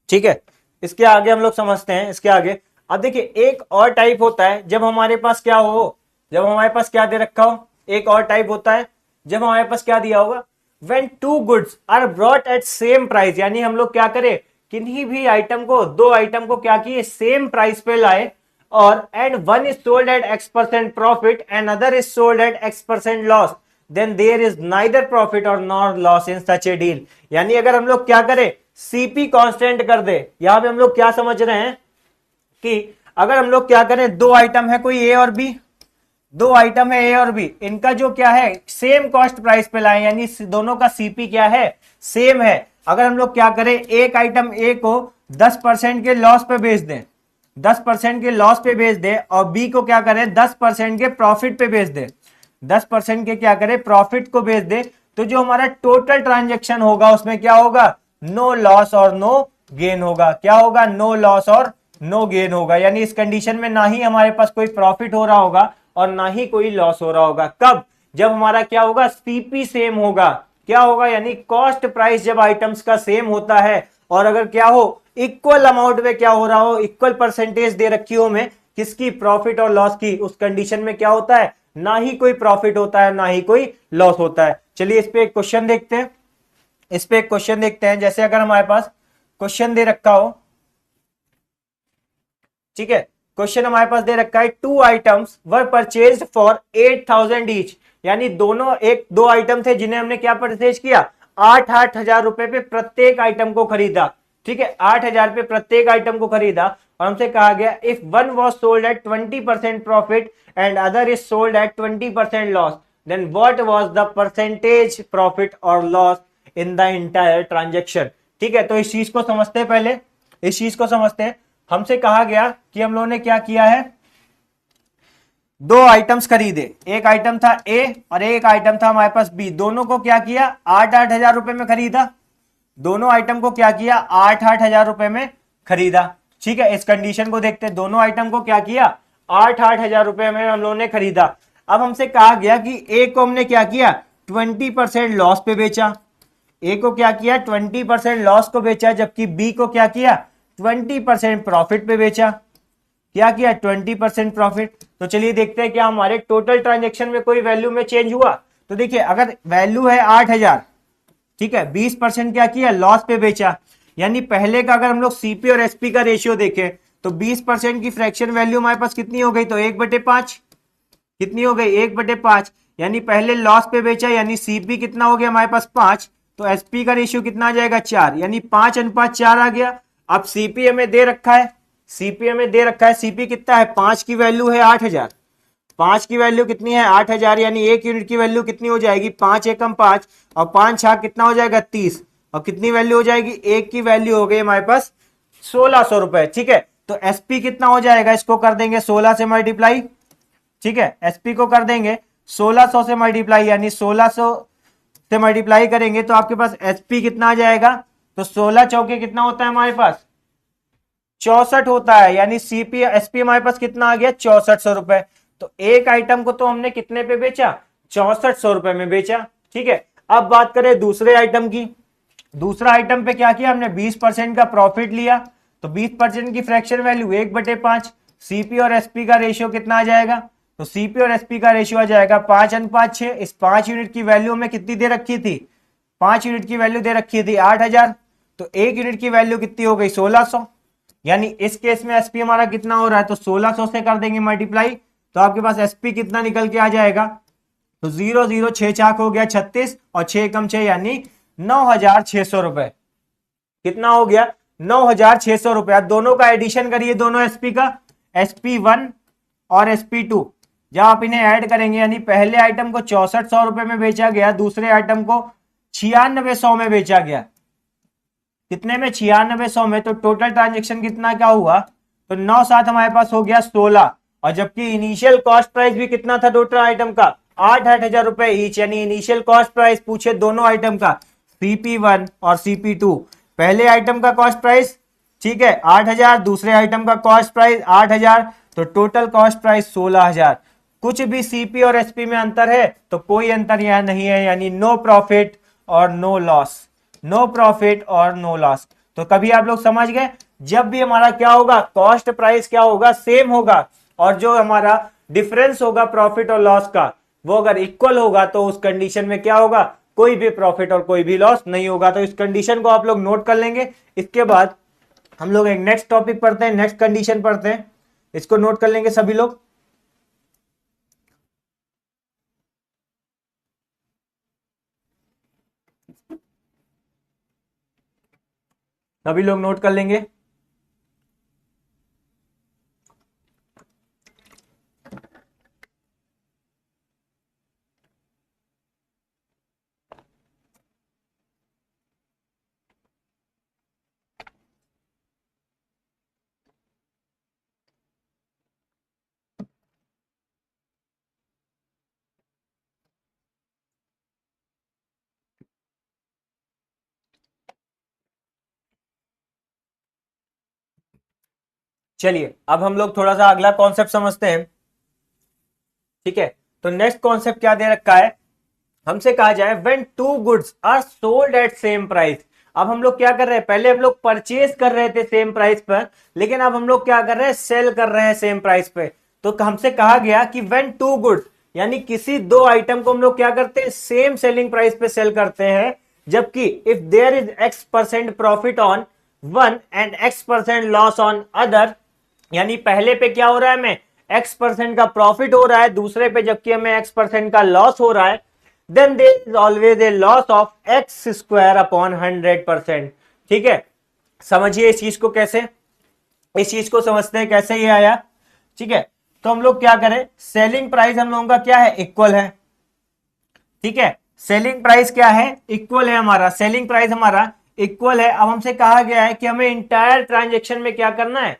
ठीक है, इसके आगे हम लोग समझते हैं, इसके आगे अब देखिए एक और टाइप होता है, जब हमारे पास क्या हो, जब हमारे पास क्या दे रखा हो, एक और टाइप होता है जब हमारे पास क्या दिया होगा, when two goods are brought at same price, यानी हम लोग क्या करें, किन्हीं भी आइटम को, दो आइटम को क्या किए, सेम प्राइस पे लाए, और and one is sold at x% profit and other is sold at x% loss, then there is neither profit और nor loss in such a deal. यानी अगर हम लोग क्या करें, सीपी कांस्टेंट कर दे, यहां पे हम लोग क्या समझ रहे हैं कि अगर हम लोग क्या करें, दो आइटम है कोई ए और बी, दो आइटम है ए और बी, इनका जो क्या है सेम कॉस्ट प्राइस पे लाए, यानी दोनों का सीपी क्या है, सेम है। अगर हम लोग क्या करें, एक आइटम ए को 10% के लॉस पे बेच दें, 10% के लॉस पे बेच दे, और बी को क्या करें 10% के प्रॉफिट पे बेच दे, 10% के क्या करें प्रॉफिट को बेच दे, तो जो हमारा टोटल ट्रांजेक्शन होगा उसमें क्या होगा, नो लॉस और नो गेन होगा। क्या होगा, नो लॉस और नो गेन होगा। यानी इस कंडीशन में ना ही हमारे पास कोई प्रॉफिट हो रहा होगा और ना ही कोई लॉस हो रहा होगा। कब, जब हमारा क्या होगा, सीपी सेम होगा। क्या होगा, यानी कॉस्ट प्राइस जब आइटम्स का सेम होता है, और अगर क्या हो इक्वल अमाउंट में क्या हो रहा हो, इक्वल परसेंटेज दे रखी हो में किसकी, प्रॉफिट और लॉस की, उस कंडीशन में क्या होता है, ना ही कोई प्रॉफिट होता है ना ही कोई लॉस होता है। चलिए इस पे एक क्वेश्चन देखते हैं, इस पे एक क्वेश्चन देखते हैं। जैसे अगर हमारे पास क्वेश्चन दे रखा हो, ठीक है, क्वेश्चन हमारे पास दे रखा है, two items were purchased for 8,000 each, यानी दोनों, एक दो आइटम थे जिन्हें हमने क्या परचेज किया, 8,000 रुपए पे प्रत्येक आइटम को खरीदा। ठीक है, 8,000 पे प्रत्येक आइटम को खरीदा, और हमसे कहा गया if one was sold at 20% profit and other is sold at 20% loss, then what was the percentage profit और loss in the entire transaction. ठीक है, तो इस चीज को समझते हैं, पहले इस चीज को समझते हैं। हमसे कहा गया कि हम लोगों ने क्या किया है, दो आइटम्स खरीदे, एक आइटम था ए और एक आइटम था हमारे पास बी, दोनों को क्या किया, 8,000 रुपए में खरीदा, दोनों आइटम को क्या किया, 8,000 रुपए में खरीदा। ठीक है, इस कंडीशन को देखते हैं, दोनों आइटम को क्या किया, 8,000 रुपए में हम लोगों ने खरीदा। अब हमसे कहा गया कि ए को हमने क्या किया, 20% लॉस पे बेचा, ए को क्या किया 20% लॉस को बेचा, जबकि बी को क्या किया 20% प्रॉफिट पे बेचा। क्या किया, 20% प्रॉफिट। तो चलिए देखते हैं क्या हमारे टोटल ट्रांजेक्शन में कोई वैल्यू में चेंज हुआ। तो देखिए अगर वैल्यू है 8,000, ठीक है, 20% क्या किया, लॉस पे बेचा, यानी पहले का अगर हम लोग सीपी और एसपी का रेशियो देखें तो 20% की फ्रैक्शन वैल्यू हमारे पास कितनी हो गई, तो 1/5, कितनी हो गई 1/5, यानी पहले लॉस पे बेचा, यानी सीपी कितना हो गया हमारे पास 5, तो एसपी का रेशियो कितना आ जाएगा 4, यानी 5:4 आ गया। अब सीपी हमें दे रखा है, सीपी हमें दे रखा है, सीपी कितना है 5 की वैल्यू है 8,000, 5 की वैल्यू कितनी है 8,000, यानी एक यूनिट की वैल्यू कितनी हो जाएगी 5 एकम 5, और 5 छाक कितना हो जाएगा 30, और कितनी वैल्यू हो जाएगी, एक की वैल्यू हो गई हमारे पास 1,600 रुपए। ठीक है, तो एसपी कितना हो जाएगा, इसको कर देंगे 16 से मल्टीप्लाई। ठीक है, एसपी को कर देंगे 1600 से मल्टीप्लाई, यानी 1600 से मल्टीप्लाई करेंगे तो आपके पास एसपी कितना आ जाएगा, तो 16 चौके कितना होता है हमारे पास 64 होता है, यानी सीपी एसपी हमारे पास कितना आ गया 6400 रुपए। तो एक आइटम को तो हमने कितने पे बेचा, 6400 रुपए में बेचा। ठीक है, अब बात करें दूसरे आइटम की, दूसरा आइटम पे क्या किया हमने 20% का प्रॉफिट लिया, तो 20% की फ्रैक्शन वैल्यू 1/5, सीपी और एसपी का रेशियो कितना आ जाएगा, तो सीपी और एसपी का रेशियो आ जाएगा 5:6। इस 5 यूनिट की वैल्यू में कितनी दे रखी थी, 5 यूनिट की वैल्यू दे रखी थी 8,000, तो एक यूनिट की वैल्यू कितनी हो गई 1,600, यानी इस केस में एसपी हमारा कितना हो रहा है, तो 1,600 से कर देंगे मल्टीप्लाई, तो आपके पास एसपी कितना निकल के आ जाएगा, तो 0 0 6 चाक हो गया 36, और 6 कम 6 यानी 9,600 रुपए। कितना हो गया 9,600 रुपए। दोनों का एडिशन करिए, दोनों एसपी का, SP1 और SP2, जब आप इन्हें ऐड करेंगे, यानी पहले आइटम को 6,400 रुपए में बेचा गया, दूसरे आइटम को 9,600 में बेचा गया, कितने में 9,600 में, तो टोटल ट्रांजेक्शन कितना क्या हुआ, तो 9 7 हमारे पास हो गया 16, और जबकि इनिशियल कॉस्ट प्राइस भी कितना था टोटल आइटम का 8,000 रुपए ईच, यानी इनिशियल कॉस्ट प्राइस पूछे दोनों आइटम का, CP1 और CP2, पहले आइटम का कॉस्ट प्राइस ठीक है 8,000, दूसरे आइटम का कॉस्ट प्राइस 8,000, तो टोटल कॉस्ट प्राइस 16,000। कुछ भी सीपी और एसपी में अंतर है, तो कोई अंतर यहां नहीं है, यानी नो प्रॉफिट और नो लॉस, नो प्रॉफिट और नो लॉस। तो कभी आप लोग समझ गए, जब भी हमारा क्या होगा कॉस्ट प्राइस क्या होगा सेम होगा, और जो हमारा डिफरेंस होगा प्रॉफिट और लॉस का, वो अगर इक्वल होगा तो उस कंडीशन में क्या होगा, कोई भी प्रॉफिट और कोई भी लॉस नहीं होगा। तो इस कंडीशन को आप लोग नोट कर लेंगे। इसके बाद हम लोग एक नेक्स्ट टॉपिक पढ़ते हैं, नेक्स्ट कंडीशन पढ़ते हैं, इसको नोट कर लेंगे सभी लोग। सभी लोग नोट कर लेंगे। चलिए अब हम लोग थोड़ा सा अगला कॉन्सेप्ट समझते हैं। ठीक है, तो नेक्स्ट कॉन्सेप्ट क्या दे रखा है, हमसे कहा जाए when two goods are sold at same price. अब हम लोग क्या कर रहे हैं, पहले हम लोग परचेज कर रहे थे सेम प्राइस पर, लेकिन अब हम लोग क्या कर रहे हैं, सेल कर रहे हैं सेम प्राइस पे। तो हमसे कहा गया कि व्हेन टू गुड्स, यानी किसी दो आइटम को हम लोग क्या करते हैं, सेम सेलिंग प्राइस पे सेल करते हैं, जबकि if there is X% profit on one and X% loss on other, यानी पहले पे क्या हो रहा है, हमें X% का प्रॉफिट हो रहा है, दूसरे पे जबकि हमें X% का लॉस हो रहा है, then there is always a loss of x square upon 100%। ठीक है, समझिए इस चीज को कैसे, इस चीज को समझते हैं कैसे ये आया। ठीक है, तो हम लोग क्या करें, सेलिंग प्राइस हम लोगों का क्या है, इक्वल है। ठीक है, सेलिंग प्राइस क्या है, इक्वल है, हमारा सेलिंग प्राइस हमारा इक्वल है। अब हमसे कहा गया है कि हमें इंटायर ट्रांजेक्शन में क्या करना है,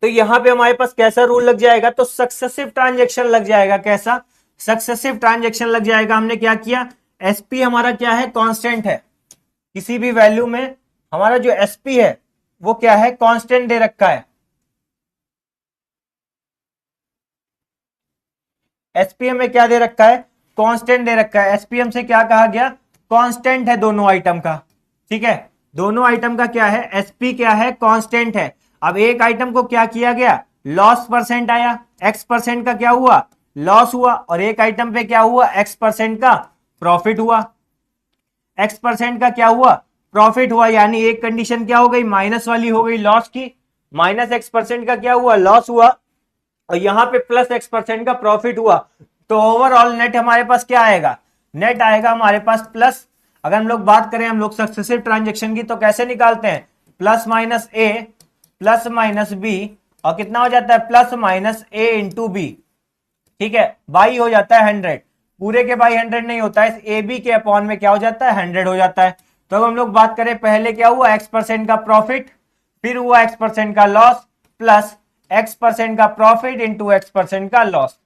तो यहां पे हमारे पास कैसा रूल लग जाएगा, तो सक्सेसिव ट्रांजेक्शन लग जाएगा। कैसा, सक्सेसिव ट्रांजेक्शन लग जाएगा। हमने क्या किया, एसपी हमारा क्या है, कांस्टेंट है, किसी भी वैल्यू में हमारा जो एसपी है वो क्या है, कांस्टेंट दे रखा है। एसपीएम में क्या दे रखा है, कांस्टेंट दे रखा है। एसपीएम से क्या कहा गया, कांस्टेंट है दोनों आइटम का। ठीक है, दोनों आइटम का क्या है, एसपी क्या है, कांस्टेंट है। अब एक आइटम को क्या किया गया, लॉस परसेंट आया, X% का क्या हुआ, लॉस हुआ, और एक आइटम पे क्या हुआ, X% का प्रॉफिट हुआ। X% का क्या हुआ, प्रॉफिट हुआ, यानी एक कंडीशन क्या हो गई, माइनस वाली हो गई लॉस की, माइनस X% का क्या हुआ, लॉस हुआ, और यहां पे प्लस X% का प्रॉफिट हुआ। तो ओवरऑल नेट हमारे पास क्या आएगा, नेट आएगा हमारे पास प्लस। अगर हम लोग बात करें हम लोग सक्सेसिव ट्रांजेक्शन की, तो कैसे निकालते हैं, प्लस माइनस ए प्लस माइनस बी, और कितना हो जाता है, प्लस माइनस ए इंटू बी। ठीक है, बाई हो जाता है 100, पूरे के बाई 100 नहीं होता है, ए बी के अपॉन में क्या हो जाता है, 100 हो जाता है। तो अब हम लोग बात करें, पहले क्या हुआ, X% का प्रॉफिट, फिर हुआ X% का लॉस, प्लस X% का प्रॉफिट इंटू X% का लॉस,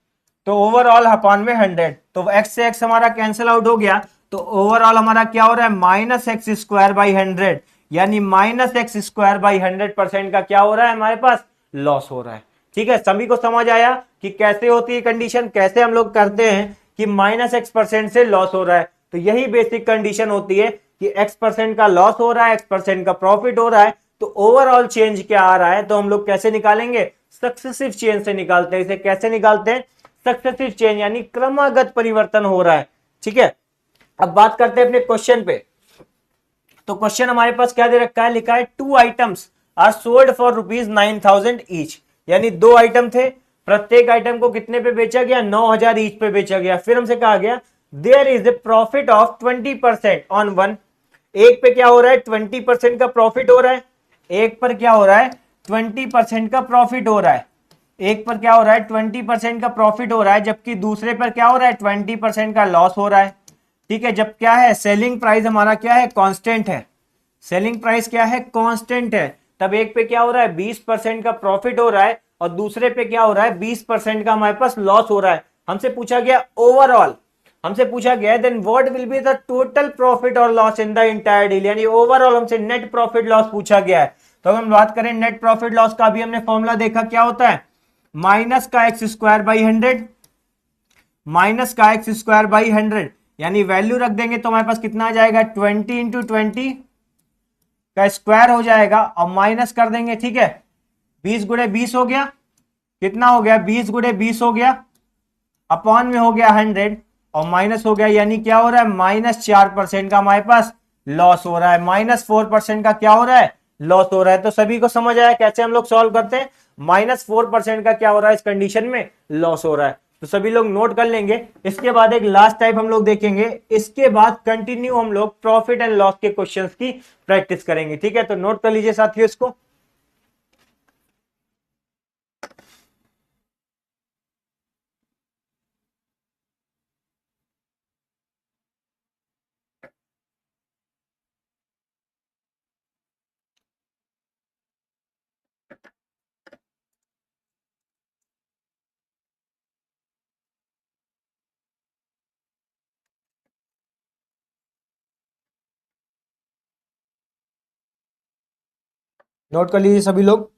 तो ओवरऑल अपॉन में 100। तो X से X हमारा कैंसिल आउट हो गया, तो ओवरऑल हमारा क्या हो रहा है, माइनस एक्स स्क्वायर बाई 100, यानी माइनस एक्स स्क्वायर बाई 100% का क्या हो रहा है, हमारे पास लॉस हो रहा है। ठीक है, सभी को समझ आया कि कैसे होती है कंडीशन, कैसे हम लोग करते हैं कि माइनस X% से लॉस हो रहा है। तो यही बेसिक कंडीशन होती है कि X% का लॉस हो रहा है, X% का प्रॉफिट हो रहा है, तो ओवरऑल चेंज क्या आ रहा है, तो हम लोग कैसे निकालेंगे, सक्सेसिव चेंज से निकालते हैं। इसे कैसे निकालते हैं, सक्सेसिव चेंज, यानी क्रमागत परिवर्तन हो रहा है। ठीक है, अब बात करते हैं अपने क्वेश्चन पे। तो क्वेश्चन हमारे पास क्या दे रखा है, लिखा है two items are sold for ₹9,000 each, यानी दो आइटम थे, प्रत्येक आइटम को कितने पे बेचा गया, 9,000 ईच पे बेचा गया। फिर हमसे कहा गया there is a profit of 20% on one, एक पे क्या हो रहा है, 20% का प्रॉफिट हो रहा है, एक पर क्या हो रहा है, 20% का प्रॉफिट हो रहा है, एक पर क्या हो रहा है, 20% का प्रॉफिट हो रहा है, जबकि दूसरे पर क्या हो रहा है, 20% का लॉस हो रहा है। ठीक है, जब क्या है, सेलिंग प्राइस हमारा क्या है, कांस्टेंट है, सेलिंग प्राइस क्या है, कांस्टेंट है, तब एक पे क्या हो रहा है, 20% का प्रॉफिट हो रहा है, और दूसरे पे क्या हो रहा है, 20% का हमारे पास लॉस हो रहा है। हमसे पूछा गया ओवरऑल, हमसे पूछा गया then what will be the total profit और loss in the entire deal, यानी ओवरऑल हमसे नेट प्रॉफिट लॉस पूछा गया है। तो हम बात करें नेट प्रॉफिट लॉस का, भी हमने फॉर्मूला देखा क्या होता है, माइनस का एक्स स्क्वायर बाई 100, माइनस का एक्स स्क्वायर बाई 100, यानी वैल्यू रख देंगे तो हमारे पास कितना आ जाएगा, 20 इंटू 20 का स्क्वायर हो जाएगा, और माइनस कर देंगे। ठीक है, 20 गुणे 20 हो गया, कितना हो गया, 20 गुणे 20 हो गया, अपॉन में हो गया 100 और माइनस हो गया, यानी क्या हो रहा है, -4% का हमारे पास लॉस हो रहा है, -4% का क्या हो रहा है, लॉस हो रहा है। तो सभी को समझ आया कैसे हम लोग सॉल्व करते हैं, -4% का क्या हो रहा है इस कंडीशन में, लॉस हो रहा है। तो सभी लोग नोट कर लेंगे। इसके बाद एक लास्ट टाइप हम लोग देखेंगे, इसके बाद कंटिन्यू हम लोग प्रॉफिट एंड लॉस के क्वेश्चंस की प्रैक्टिस करेंगे। ठीक है, तो नोट कर लीजिए साथियों इसको। नोट कर लीजिए सभी लोग।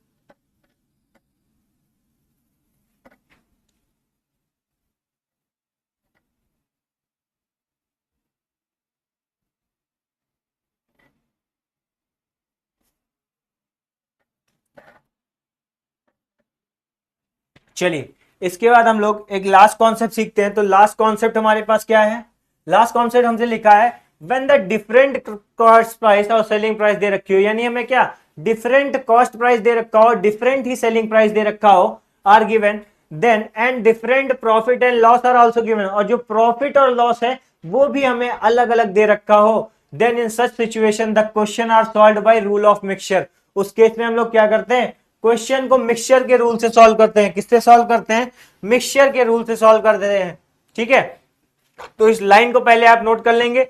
चलिए, इसके बाद हम लोग एक लास्ट कॉन्सेप्ट सीखते हैं। तो लास्ट कॉन्सेप्ट हमारे पास क्या है, लास्ट कॉन्सेप्ट हमसे लिखा है when the different cost price और सेलिंग प्राइस दे रखी हो, यानी हमें क्या डिफरेंट कॉस्ट प्राइस दे रखा हो, डिफरेंट ही सेलिंग प्राइस दे रखा हो, are given, then and different profit and loss are also given, और जो प्रॉफिट और लॉस है वो भी हमें अलग अलग दे रखा हो, then in such situation the question are solved by rule of mixture. उस केस में हम लोग क्या करते हैं, क्वेश्चन को मिक्सचर के रूल से सॉल्व करते हैं। किससे सॉल्व करते हैं, मिक्सचर के रूल से सॉल्व कर देते हैं। ठीक है, तो इस लाइन को पहले आप नोट कर लेंगे।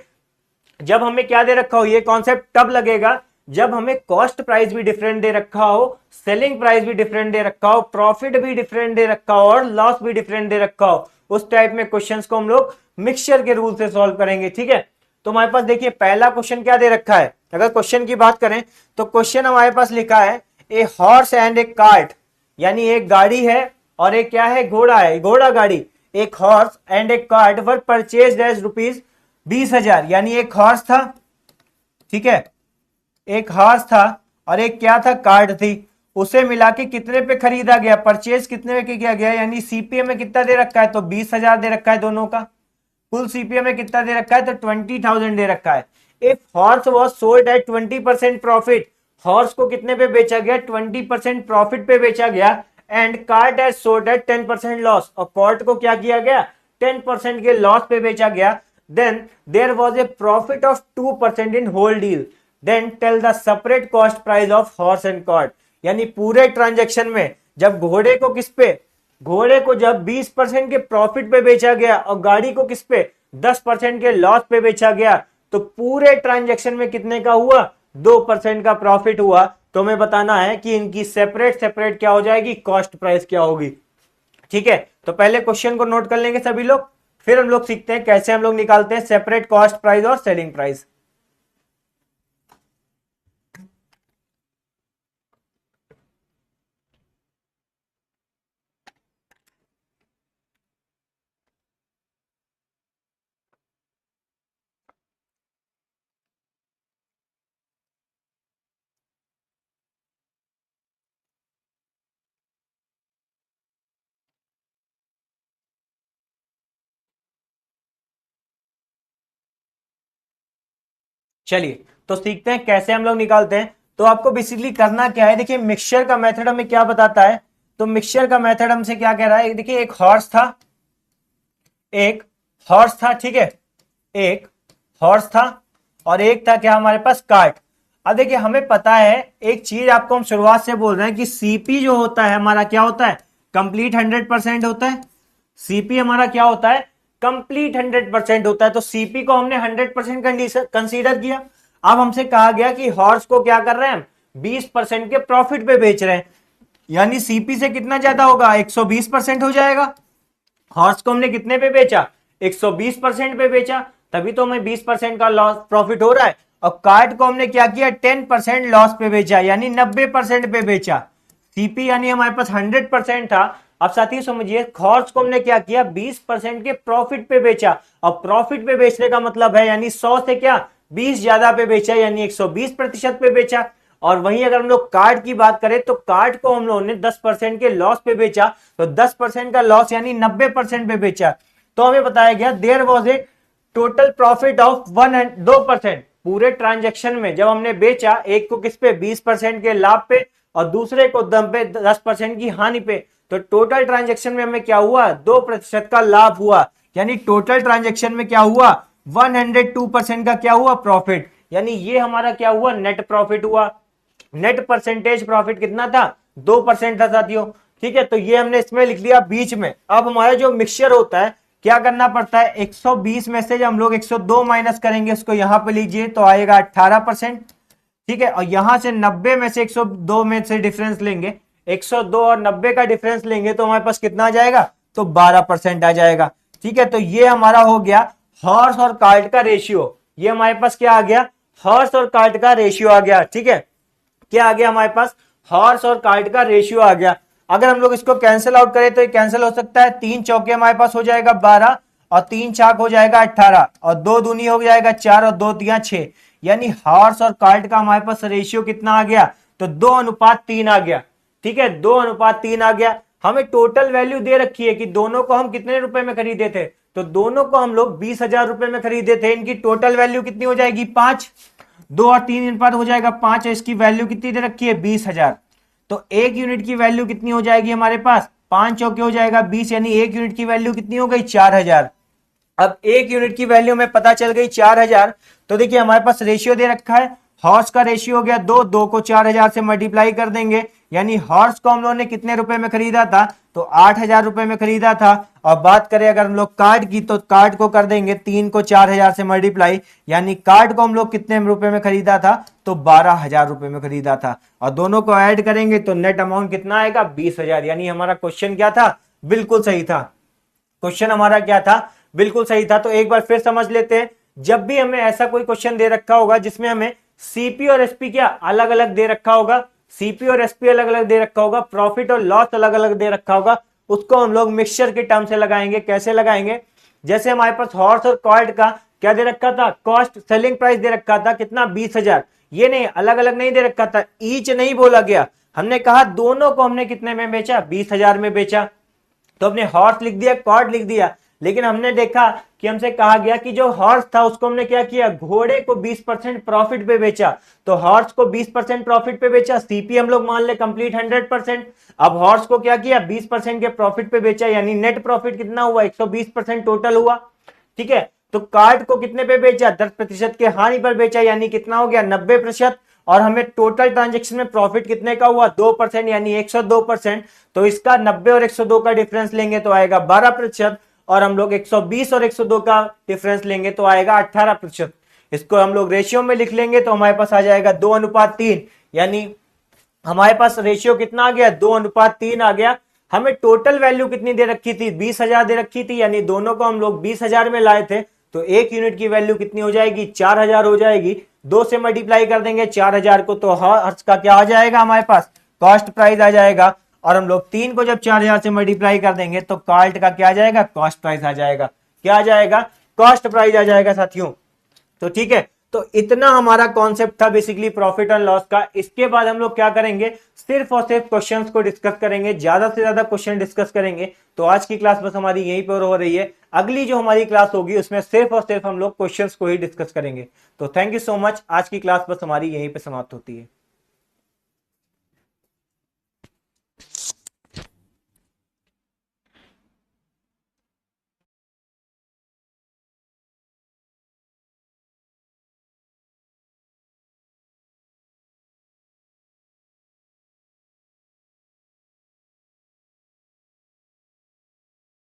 जब हमें क्या दे रखा हो, ये कॉन्सेप्ट तब लगेगा जब हमें कॉस्ट प्राइस भी डिफरेंट दे रखा हो, सेलिंग प्राइस भी डिफरेंट दे रखा हो, प्रॉफिट भी डिफरेंट दे रखा हो और लॉस भी डिफरेंट दे रखा हो। उस टाइप में क्वेश्चंस को हम लोग मिक्सचर के रूल से सॉल्व करेंगे। ठीक है, तो हमारे पास देखिए पहला क्वेश्चन क्या दे रखा है। अगर क्वेश्चन की बात करें तो क्वेश्चन हमारे पास लिखा है a horse and a cart, यानी एक गाड़ी है और एक क्या है, घोड़ा है, घोड़ा गाड़ी। एक horse and a cart were purchase as ₹20,000, यानी एक हॉर्स था, ठीक है, एक हॉर्स था और एक क्या था, कार्ड थी। उसे मिला के कितने पे खरीदा गया, परचेज कितने पे किया गया, यानी सीपीए में कितना दे रखा है, तो 20,000 दे रखा है दोनों का। कुल सीपीए में कितना दे रखा है, तो 20,000 दे रखा है। If horse was sold at 20% profit, horse को कितने पे बेचा गया, 20% प्रॉफिट पे बेचा गया। And cart as sold at 10% loss, और कॉर्ट को क्या किया गया, 10% के लॉस पे बेचा गया। Then there was a profit of 2% in whole deal, then tell the separate cost price of horse and cart. यानी पूरे ट्रांजेक्शन में जब घोड़े को किस पे, घोड़े को जब 20% के प्रॉफिट पे बेचा गया और गाड़ी को किस पे 10% के लॉस पे बेचा गया, तो पूरे ट्रांजैक्शन में कितने का हुआ, 2% का प्रॉफिट हुआ। तो हमें बताना है कि इनकी सेपरेट सेपरेट क्या हो जाएगी, कॉस्ट प्राइस क्या होगी। ठीक है, तो पहले क्वेश्चन को नोट कर लेंगे सभी लोग, फिर हम लोग सीखते हैं कैसे हम लोग निकालते हैं सेपरेट कॉस्ट प्राइस और सेलिंग प्राइस। चलिए, तो सीखते हैं कैसे हम लोग निकालते हैं। तो आपको बेसिकली करना क्या है, देखिए मिक्सचर का मेथड हमें क्या बताता है। तो मिक्सचर का मेथड हमसे क्या कह रहा है, देखिए एक हॉर्स था, एक हॉर्स था, ठीक है, एक हॉर्स था और एक था क्या हमारे पास, कार्ट। अब देखिए हमें पता है एक चीज, आपको हम शुरुआत से बोल रहे हैं कि सीपी जो होता है हमारा क्या होता है, कंप्लीट 100% होता है। सीपी हमारा क्या होता है, कंप्लीट 100% होता है। तो सीपी को हमने 100% कंसीडर किया। अब हमसे कहा गया कि हॉर्स को क्या कर रहे हैं, 20% के प्रॉफिट पे बेच रहे हैं, यानी सीपी से कितना ज्यादा होगा, 120% हो जाएगा। हॉर्स को हमने कितने पे बेचा, 120% पे बेचा, तभी तो हमें 20% का लॉस प्रॉफिट हो रहा है। और कार्ड को हमने क्या किया, 10% लॉस पे बेचा, यानी 90% पे बेचा। सीपी यानी हमारे पास 100% था। अब साथी समझिए, हॉर्स को हमने क्या किया, 20% के प्रॉफिट पे बेचा, और प्रॉफिट पे बेचने का मतलब है यानी 100 से क्या 20 ज्यादा पे बेचा, यानी 120% पे बेचा। और वहीं अगर हम लोग कार्ड की बात करें तो कार्ड को हम लोगों ने 10% के लॉस पे बेचा, तो 10% का लॉस यानी 90% पे बेचा। तो हमें बताया गया there was a total profit of 2%। पूरे ट्रांजेक्शन में जब हमने बेचा, एक को किस पे 20% के लाभ पे और दूसरे को दम पे 10% की हानि पे, तो टोटल ट्रांजेक्शन में हमें क्या हुआ, 2% का लाभ हुआ। यानी टोटल ट्रांजेक्शन में क्या हुआ, 102% का क्या हुआ, प्रॉफिट। यानी ये हमारा क्या हुआ, नेट प्रॉफिट हुआ। नेट परसेंटेज प्रॉफिट कितना था, 2% था साथियों। ठीक है, तो ये हमने इसमें लिख लिया बीच में। अब हमारा जो मिक्सचर होता है क्या करना पड़ता है, 120 में से हम लोग 102 माइनस करेंगे, उसको यहां पे लीजिए तो आएगा 18%। ठीक है, और यहां से 90 में से 102 में से डिफरेंस लेंगे, 102 और 90 का डिफरेंस लेंगे तो हमारे पास कितना आ जाएगा, तो 12% आ जाएगा। ठीक है, तो ये हमारा हो गया हॉर्स और कार्ट का रेशियो। ये हमारे पास क्या आ गया, हॉर्स और कार्ट का रेशियो आ गया। ठीक है, क्या आ गया हमारे पास, हॉर्स और कार्ट का रेशियो आ गया। अगर हम लोग इसको कैंसिल आउट करें तो ये कैंसिल हो सकता है, 3 चौके हमारे पास हो जाएगा 12 और 3 चाक हो जाएगा 18 और 2 दूनी हो जाएगा 4 और 2 तिया 6। यानी हॉर्स और कार्ट का हमारे पास रेशियो कितना आ गया, तो 2:3 आ गया। ठीक है, 2:3 आ गया। हमें टोटल वैल्यू दे रखी है कि दोनों को हम कितने रुपए में खरीदे थे, तो दोनों को हम लोग 20,000 रुपए में खरीदे थे। इनकी टोटल वैल्यू कितनी हो जाएगी, 5। 2 और 3 अनुपात हो जाएगा 5 और इसकी वैल्यू कितनी दे रखी है, 20,000। तो एक यूनिट की वैल्यू कितनी हो जाएगी हमारे पास, 5 चौके हो जाएगा 20, यानी एक यूनिट की वैल्यू कितनी हो गई, 4,000। अब एक यूनिट की वैल्यू में पता चल गई 4,000। तो देखिए हमारे पास रेशियो दे रखा है, हॉर्स का रेशियो हो गया 2, 2 को 4,000 से मल्टीप्लाई कर देंगे, यानी हॉर्स को हम लोगों ने कितने रुपए में खरीदा था, तो 8,000 रुपए में खरीदा था। और बात करें अगर हम लोग कार्ड की, तो कार्ड को कर देंगे 3 को 4,000 से मल्टीप्लाई, यानी कार्ड को हम लोग कितने रुपए में खरीदा था, तो 12,000 रुपए में खरीदा था। और दोनों को ऐड करेंगे तो नेट अमाउंट कितना आएगा, 20,000। यानी हमारा क्वेश्चन क्या था, बिल्कुल सही था। क्वेश्चन हमारा क्या था, बिल्कुल सही था। तो एक बार फिर समझ लेते हैं, जब भी हमें ऐसा कोई क्वेश्चन दे रखा होगा जिसमें हमें सीपी और एसपी क्या अलग अलग दे रखा होगा, सीपी और एसपी अलग अलग दे रखा होगा, प्रॉफिट और लॉस अलग अलग दे रखा होगा, उसको हम लोग मिक्सचर के टर्म से लगाएंगे। कैसे लगाएंगे, जैसे हमारे पास हॉर्स और कार्ड का क्या दे रखा था, कॉस्ट सेलिंग प्राइस दे रखा था कितना, 20,000। ये नहीं, अलग अलग नहीं दे रखा था, ईच नहीं बोला गया, हमने कहा दोनों को हमने कितने में बेचा, 20,000 में बेचा। तो हमने हॉर्स लिख दिया, कॉर्ड लिख दिया, लेकिन हमने देखा कि हमसे कहा गया कि जो हॉर्स था उसको हमने क्या किया, घोड़े को 20% प्रॉफिट पे बेचा। तो हॉर्स को 20% प्रॉफिट पे बेचा, सीपी हम लोग मान ले कंप्लीट 100%। अब हॉर्स को क्या किया, 20% के प्रॉफिट पे बेचा, यानी नेट प्रॉफिट कितना हुआ, 120% टोटल हुआ। ठीक है, तो कार्ड को कितने पे बेचा, 10% के हानि पर बेचा, यानी कितना हो गया, 90%। और हमें टोटल ट्रांजेक्शन में प्रॉफिट कितने का हुआ, 2%, यानी 102%। तो इसका 90 और 102 का डिफरेंस लेंगे तो आएगा 12%, और हम लोग 120 और 102 का डिफरेंस लेंगे तो आएगा 18%। इसको हम लोग रेशियो में लिख लेंगे तो हमारे पास आ जाएगा 2:3, यानी हमारे पास रेशियो कितना आ गया, 2:3 आ गया। हमें टोटल वैल्यू कितनी दे रखी थी, 20,000 दे रखी थी, यानी दोनों को हम लोग 20,000 में लाए थे। तो एक यूनिट की वैल्यू कितनी हो जाएगी, 4,000 हो जाएगी। 2 से मल्टीप्लाई कर देंगे 4,000 को, तो हर्ष का क्या आ जाएगा हमारे पास, कॉस्ट प्राइस आ जाएगा। और हम लोग 3 को जब 4,000 से मल्टीप्लाई कर देंगे तो कार्ट का क्या आ जाएगा, कॉस्ट प्राइस आ जाएगा। क्या आ जाएगा, कॉस्ट प्राइस आ जाएगा साथियों। तो ठीक है, तो इतना हमारा कॉन्सेप्ट था बेसिकली प्रॉफिट एंड लॉस का। इसके बाद हम लोग क्या करेंगे, सिर्फ और सिर्फ क्वेश्चंस को डिस्कस करेंगे, ज्यादा से ज्यादा क्वेश्चन डिस्कस करेंगे। तो आज की क्लास बस हमारी यहीं पर हो रही है। अगली जो हमारी क्लास होगी उसमें सिर्फ और सिर्फ हम लोग क्वेश्चंस को ही डिस्कस करेंगे। तो थैंक यू सो मच, आज की क्लास बस हमारी यहीं पे समाप्त होती है।